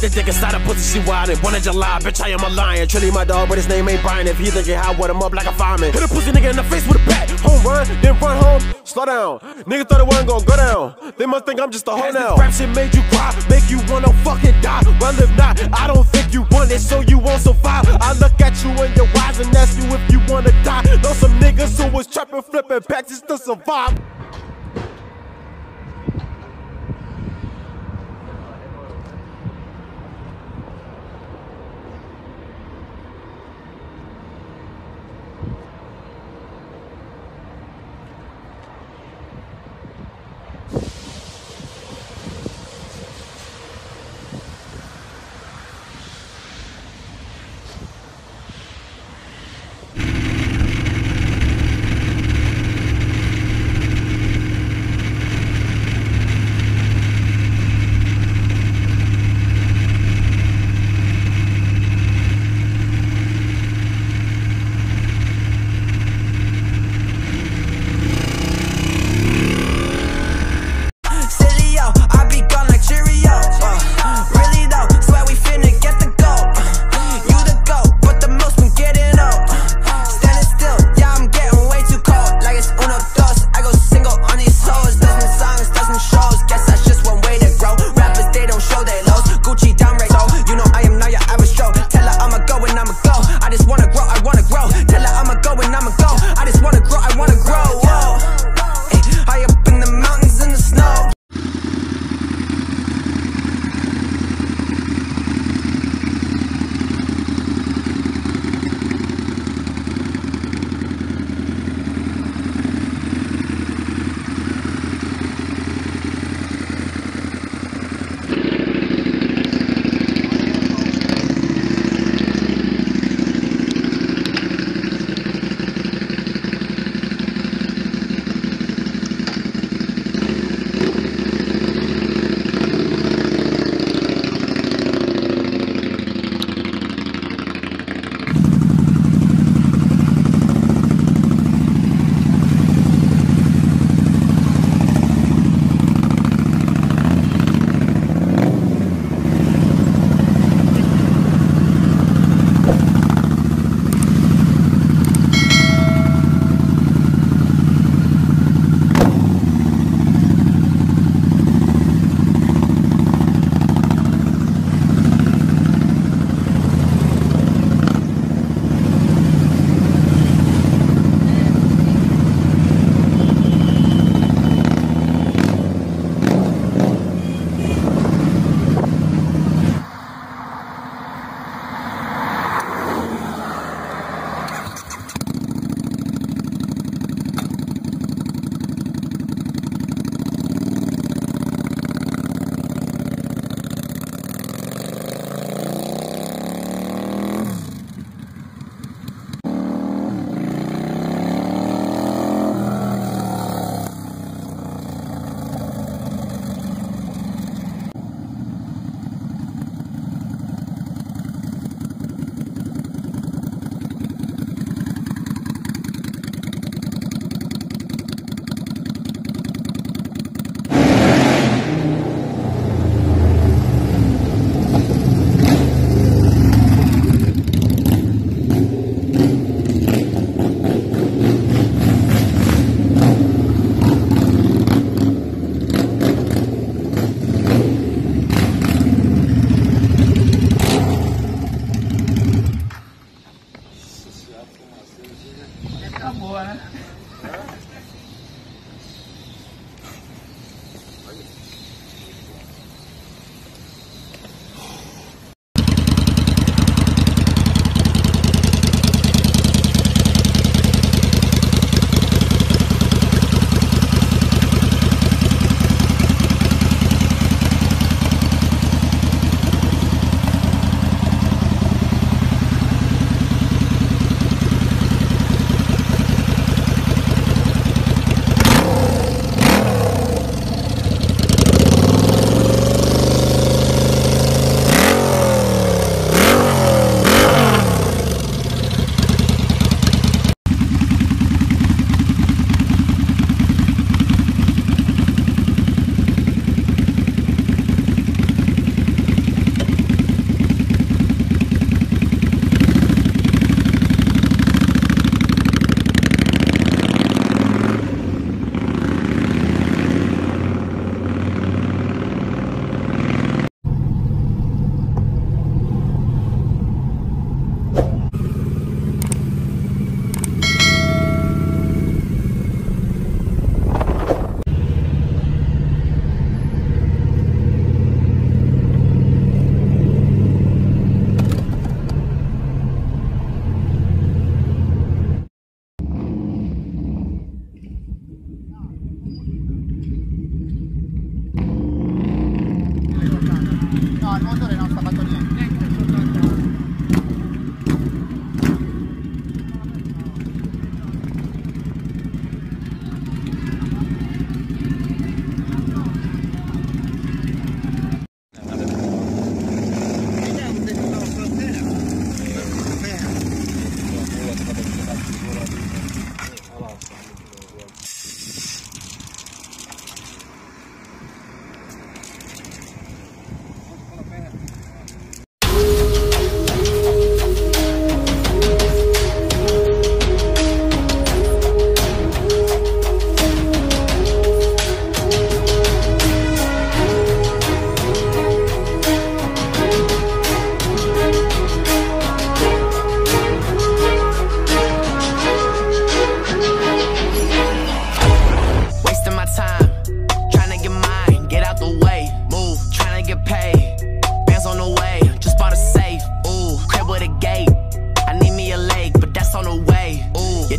Put the dick inside a pussy, she wildin'. 1 of July, bitch, I am a lion. Trilly my dog, but his name ain't Brian. If he think it hot, what him up like a fireman. Hit a pussy nigga in the face with a bat. Home run, then run home. Slow down. Nigga thought it wasn't gonna go down. They must think I'm just a hoe now. Rap shit made you cry, make you wanna fucking die. Well, if not, I don't think you want it, so you won't survive. I look at you in your eyes and ask you if you wanna die. Know some niggas who was trapping, flipping packs just to survive.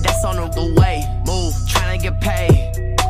that's on the way. Move, tryna get paid.